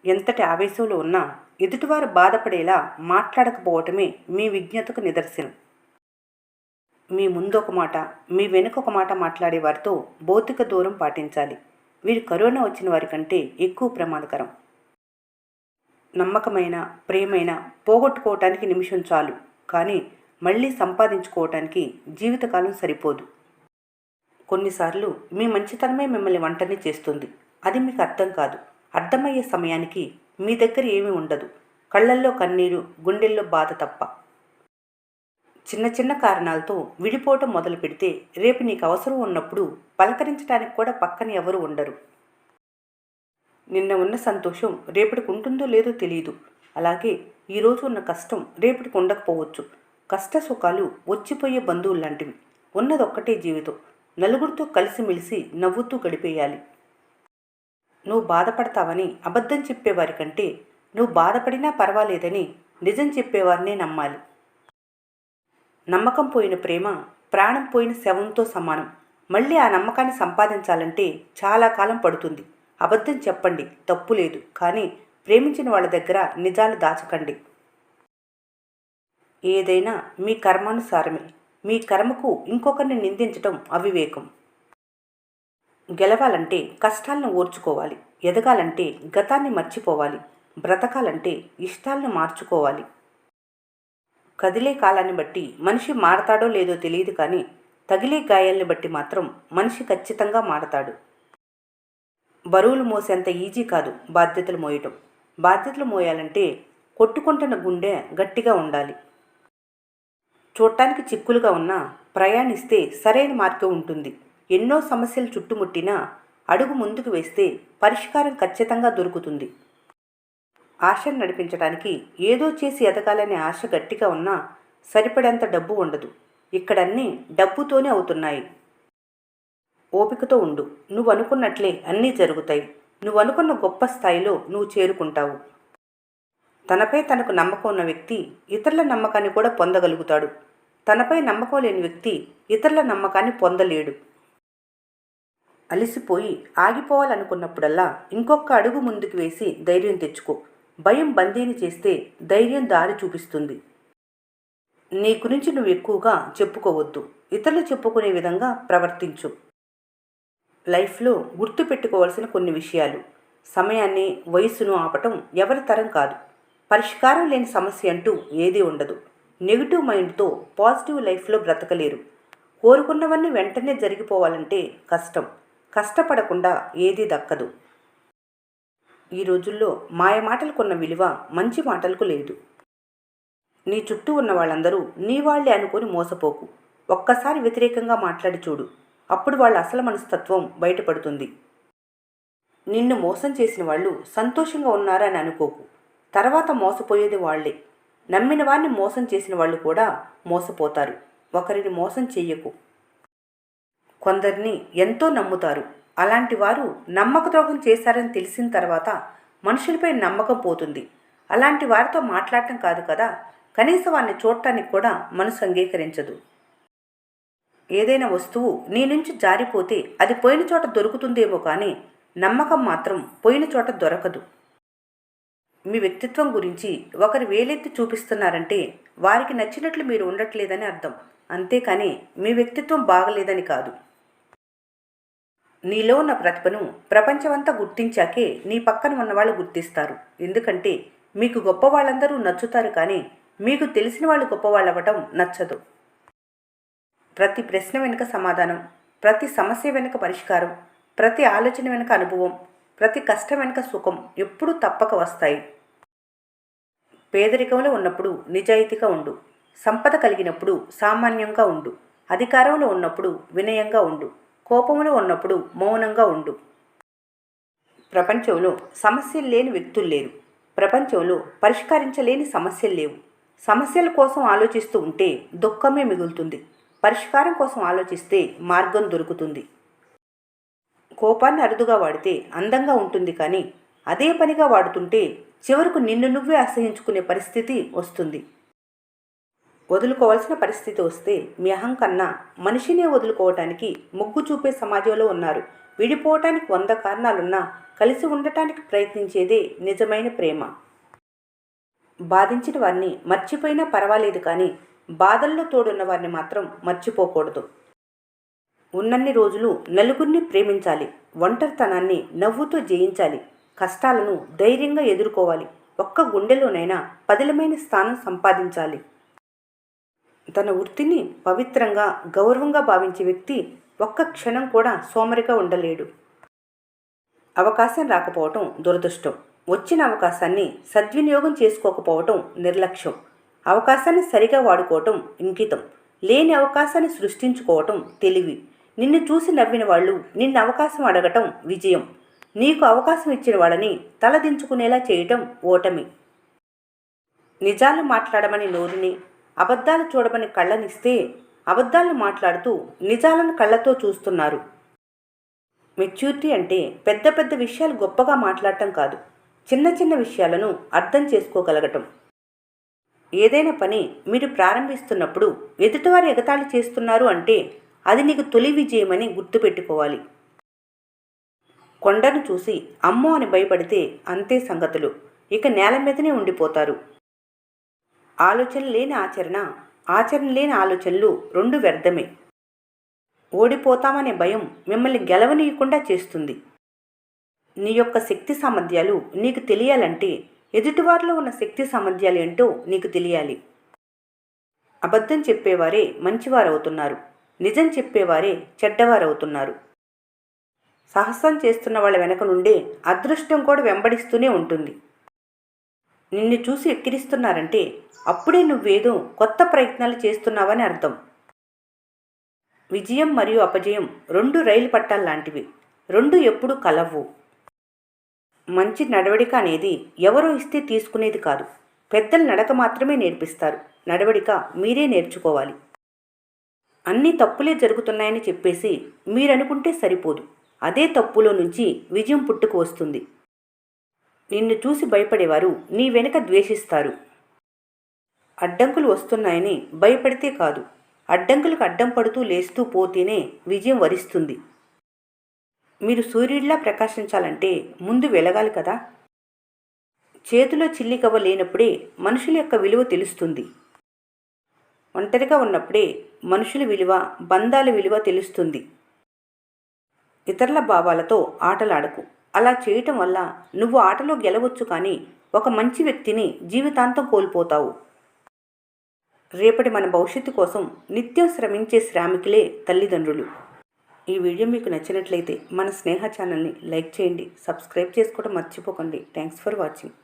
ఎంతటి ఆవేశంలో ఉన్నా ఎదుటివారు బాధపడేలా మాట్లాడకపోవటమే మీ విజ్ఞతకు నిదర్శనం. మీ ముందు ఒక మాట, మీ వెనుక ఒక మాట మాట్లాడే వారితో భౌతిక దూరం పాటించాలి. వీరు కరోనా వచ్చిన వారి కంటే ఎక్కువ ప్రమాదకరం. నమ్మకమైన, ప్రేమైన పోగొట్టుకోవటానికి నిమిషం చాలు, కానీ మళ్ళీ సంపాదించుకోవటానికి జీవితకాలం సరిపోదు. కొన్నిసార్లు మీ మంచితనమే మిమ్మల్ని ఒంటరిని చేస్తుంది. అది మీకు అర్థం కాదు. అర్థమయ్యే సమయానికి మీ దగ్గర ఏమీ ఉండదు. కళ్ళల్లో కన్నీరు, గుండెల్లో బాధ తప్ప. చిన్న చిన్న కారణాలతో విడిపోవటం మొదలు పెడితే రేపు నీకు అవసరం ఉన్నప్పుడు పలకరించడానికి కూడా పక్కన ఎవరు ఉండరు. నిన్న ఉన్న సంతోషం రేపటికి ఉంటుందో లేదో తెలియదు. అలాగే ఈరోజు ఉన్న కష్టం రేపటికి ఉండకపోవచ్చు. కష్ట సుఖాలు వచ్చిపోయే బంధువులు లాంటివి. ఉన్నదొక్కటే జీవితం. నలుగురితో కలిసిమెలిసి నవ్వుతూ గడిపేయాలి. నువ్వు బాధపడతావని అబద్ధం చెప్పేవారి కంటే నువ్వు బాధపడినా పర్వాలేదని నిజం చెప్పేవారినే నమ్మాలి. నమ్మకం పోయిన ప్రేమ ప్రాణం పోయిన శవంతో సమానం. మళ్ళీ ఆ నమ్మకాన్ని సంపాదించాలంటే చాలా కాలం పడుతుంది. అబద్ధం చెప్పండి, తప్పు లేదు, కానీ ప్రేమించిన వాళ్ళ దగ్గర నిజాలు దాచకండి. ఏదైనా మీ కర్మానుసారమే. మీ కర్మకు ఇంకొకరిని నిందించటం అవివేకం. గెలవాలంటే కష్టాలను ఓర్చుకోవాలి. ఎదగాలంటే గతాన్ని మర్చిపోవాలి. బ్రతకాలంటే ఇష్టాలను మార్చుకోవాలి. కదిలే కాలాన్ని బట్టి మనిషి మారతాడో లేదో తెలియదు, కానీ తగిలే గాయాల్ని బట్టి మాత్రం మనిషి ఖచ్చితంగా మారతాడు. బరువులు మోసేంత ఈజీ కాదు బాధ్యతలు మోయటం. బాధ్యతలు మోయాలంటే కొట్టుకుంటున్న గుండె గట్టిగా ఉండాలి. చూడటానికి చిక్కులుగా ఉన్నా ప్రయాణిస్తే సరైన మార్గం ఉంటుంది. ఎన్నో సమస్యలు చుట్టుముట్టినా అడుగు ముందుకు వేస్తే పరిష్కారం ఖచ్చితంగా దొరుకుతుంది. ఆశను నడిపించడానికి ఏదో చేసి ఎదగాలనే ఆశ గట్టిగా ఉన్నా సరిపడేంత డబ్బు ఉండదు. ఇక్కడన్నీ డబ్బుతోనే అవుతున్నాయి. ఓపికతో ఉండు. నువ్వు అనుకున్నట్లే అన్నీ జరుగుతాయి. నువ్వు అనుకున్న గొప్ప స్థాయిలో నువ్వు చేరుకుంటావు. తనపై తనకు నమ్మకం ఉన్న వ్యక్తి ఇతరుల నమ్మకాన్ని కూడా పొందగలుగుతాడు. తనపై నమ్మకం లేని వ్యక్తి ఇతరుల నమ్మకాన్ని పొందలేడు. అలిసిపోయి ఆగిపోవాలనుకున్నప్పుడల్లా ఇంకొక అడుగు ముందుకు వేసి ధైర్యం తెచ్చుకో. భయం బందీని చేస్తే ధైర్యం దారి చూపిస్తుంది. నీ గురించి నువ్వు ఎక్కువగా చెప్పుకోవద్దు. ఇతరులు చెప్పుకునే విధంగా ప్రవర్తించు. లైఫ్లో గుర్తుపెట్టుకోవాల్సిన కొన్ని విషయాలు. సమయాన్ని, వయసును ఆపటం ఎవరి తరం కాదు. పరిష్కారం లేని సమస్య అంటూ ఏదీ ఉండదు. నెగిటివ్ మైండ్తో పాజిటివ్ లైఫ్లో బ్రతకలేరు. కోరుకున్నవన్నీ వెంటనే జరిగిపోవాలంటే కష్టం. కష్టపడకుండా ఏదీ దక్కదు. ఈ రోజుల్లో మాయ మాటలకున్న విలువ మంచి మాటలకు లేదు. నీ చుట్టూ ఉన్న వాళ్ళందరూ నీ వాళ్లే అనుకొని మోసపోకు. ఒక్కసారి వ్యతిరేకంగా మాట్లాడి చూడు. అప్పుడు వాళ్ళ అసలు మనస్తత్వం బయటపడుతుంది. నిన్ను మోసం చేసిన వాళ్ళు సంతోషంగా ఉన్నారని అనుకోకు. తర్వాత మోసపోయేది వాళ్లే. నమ్మిన వారిని మోసం చేసిన వాళ్ళు కూడా మోసపోతారు. ఒకరిని మోసం చెయ్యకు. కొందరిని ఎంతో నమ్ముతారు. అలాంటి వారు నమ్మకద్రోహం చేశారని తెలిసిన తర్వాత మనుషులపై నమ్మకం పోతుంది. అలాంటి వారితో మాట్లాడటం కాదు కదా, కనీసం వారిని చూడటానికి కూడా మనసు అంగీకరించదు. ఏదైనా వస్తువు నీ నుంచి జారిపోతే అది పోయిన చోట దొరుకుతుందేమో, కానీ నమ్మకం మాత్రం పోయిన చోట దొరకదు. మీ వ్యక్తిత్వం గురించి ఒకరు వేలెత్తి చూపిస్తున్నారంటే వారికి నచ్చినట్లు మీరు ఉండట్లేదని అర్థం. అంతేకాని మీ వ్యక్తిత్వం బాగలేదని కాదు. నీలో ఉన్న ప్రతిభను ప్రపంచమంతా గుర్తించాకే నీ పక్కన ఉన్నవాళ్ళు గుర్తిస్తారు. ఎందుకంటే మీకు గొప్ప వాళ్ళందరూ నచ్చుతారు, కానీ మీకు తెలిసిన వాళ్ళు గొప్పవాళ్ళు అవ్వటం నచ్చదు. ప్రతి ప్రశ్న వెనుక సమాధానం, ప్రతి సమస్య వెనుక పరిష్కారం, ప్రతి ఆలోచన వెనుక అనుభవం, ప్రతి కష్టం వెనుక సుఖం ఎప్పుడూ తప్పక వస్తాయి. పేదరికంలో ఉన్నప్పుడు నిజాయితీగా ఉండు. సంపద కలిగినప్పుడు సామాన్యంగా ఉండు. అధికారంలో ఉన్నప్పుడు వినయంగా ఉండు. కోపంలో ఉన్నప్పుడు మౌనంగా ఉండు. ప్రపంచంలో సమస్యలు లేని వ్యక్తులు లేరు. ప్రపంచంలో పరిష్కరించలేని సమస్యలు లేవు. సమస్యల కోసం ఆలోచిస్తూ ఉంటే దుఃఖమే మిగులుతుంది. పరిష్కారం కోసం ఆలోచిస్తే మార్గం దొరుకుతుంది. కోపాన్ని అరుదుగా వాడితే అందంగా ఉంటుంది, కానీ అదే పనిగా వాడుతుంటే చివరకు నిన్ను నువ్వే అసహించుకునే పరిస్థితి వస్తుంది. వదులుకోవాల్సిన పరిస్థితి వస్తే మీ అహం కన్నా మనిషినే వదులుకోవటానికి మొగ్గు చూపే సమాజంలో ఉన్నారు విడిపోవటానికి 100 కారణాలున్నా కలిసి ఉండటానికి ప్రయత్నించేదే నిజమైన ప్రేమ. బాధించిన వారిని మర్చిపోయినా పర్వాలేదు, కానీ బాధల్లో తోడున్న వారిని మాత్రం మర్చిపోకూడదు. ఉన్నన్ని రోజులు నలుగురిని ప్రేమించాలి, ఒంటరితనాన్ని నవ్వుతూ జయించాలి, కష్టాలను ధైర్యంగా ఎదుర్కోవాలి, ఒక్క గుండెలోనైనా పదిలమైన స్థానం సంపాదించాలి. తన వృత్తిని పవిత్రంగా గౌరవంగా భావించే వ్యక్తి ఒక్క క్షణం కూడా సోమరిగా ఉండలేడు. అవకాశం రాకపోవటం దురదృష్టం, వచ్చిన అవకాశాన్ని సద్వినియోగం చేసుకోకపోవటం నిర్లక్ష్యం, అవకాశాన్ని సరిగా వాడుకోవటం ఇంకితం, లేని అవకాశాన్ని సృష్టించుకోవటం తెలివి, నిన్ను చూసి నవ్విన వాళ్ళు నిన్ను అవకాశం అడగటం విజయం, నీకు అవకాశం ఇచ్చిన వాళ్ళని తలదించుకునేలా చేయటం ఓటమి. నిజాలు మాట్లాడమని నోరుని, అబద్ధాలు చూడమని కళ్ళనిస్తే అబద్ధాలను మాట్లాడుతూ నిజాలను కళ్ళతో చూస్తున్నారు. మెచ్యూరిటీ అంటే పెద్ద పెద్ద విషయాలు గొప్పగా మాట్లాడటం కాదు, చిన్న చిన్న విషయాలను అర్థం చేసుకోగలగటం. ఏదైనా పని మీరు ప్రారంభిస్తున్నప్పుడు ఎదుటివారు ఎగతాళి చేస్తున్నారు అంటే అది నీకు తొలి విజయమని గుర్తుపెట్టుకోవాలి. కొండను చూసి అమ్మో అని భయపడితే అంతే సంగతులు, ఇక నేల మీదనే ఉండిపోతారు. ఆలోచన లేని ఆచరణ, ఆచరణ లేని ఆలోచనలు రెండు వ్యర్థమే. ఓడిపోతామనే భయం మిమ్మల్ని గెలవనీయకుండా చేస్తుంది. నీ యొక్క శక్తి సామర్థ్యాలు నీకు తెలియాలంటే ఎదుటివారిలో ఉన్న శక్తి సామర్థ్యాలు ఏంటో నీకు తెలియాలి. అబద్ధం చెప్పేవారే మంచివారవుతున్నారు, నిజం చెప్పేవారే చెడ్డవారవుతున్నారు. సాహసం చేస్తున్న వాళ్ళ వెనక నుండే అదృష్టం కూడా వెంబడిస్తూనే ఉంటుంది. నిన్ను చూసి ఎక్కిరిస్తున్నారంటే అప్పుడే నువ్వేదో కొత్త ప్రయత్నాలు చేస్తున్నావని అర్థం. విజయం మరియు అపజయం రెండు రైలు పట్టాల్లాంటివి, రెండు ఎప్పుడూ కలవ్వు. మంచి నడవడిక అనేది ఎవరో ఇస్తే తీసుకునేది కాదు, పెద్దలు నడక మాత్రమే నేర్పిస్తారు, నడవడిక మీరే నేర్చుకోవాలి. అన్ని తప్పులే జరుగుతున్నాయని చెప్పేసి మీరనుకుంటే సరిపోదు, అదే తప్పులో నుంచి విజయం పుట్టుకు వస్తుంది. నిన్ను చూసి భయపడేవారు నీ వెనుక ద్వేషిస్తారు. అడ్డంకులు వస్తున్నాయని భయపడితే కాదు, అడ్డంకులకు అడ్డం పడుతూ లేస్తూ పోతేనే విజయం వరిస్తుంది. మీరు సూర్యుడిలా ప్రకాశించాలంటే ముందు వెలగాలి కదా. చేతిలో చిల్లికవ్వ లేనప్పుడే మనుషుల యొక్క విలువ తెలుస్తుంది. ఒంటరిగా ఉన్నప్పుడే మనుషుల విలువ, బంధాల విలువ తెలుస్తుంది. ఇతరుల భావాలతో ఆటలాడకు. అలా చేయటం వల్ల నువ్వు ఆటలో గెలవచ్చు, కానీ ఒక మంచి వ్యక్తిని జీవితాంతం కోల్పోతావు. రేపటి మన భవిష్యత్తు కోసం నిత్యం శ్రమించే శ్రామికులే తల్లిదండ్రులు. ఈ వీడియో మీకు నచ్చినట్లయితే మన స్నేహ ఛానల్ని లైక్ చేయండి, సబ్స్క్రైబ్ చేసుకోవడం మర్చిపోకండి. Thanks for watching.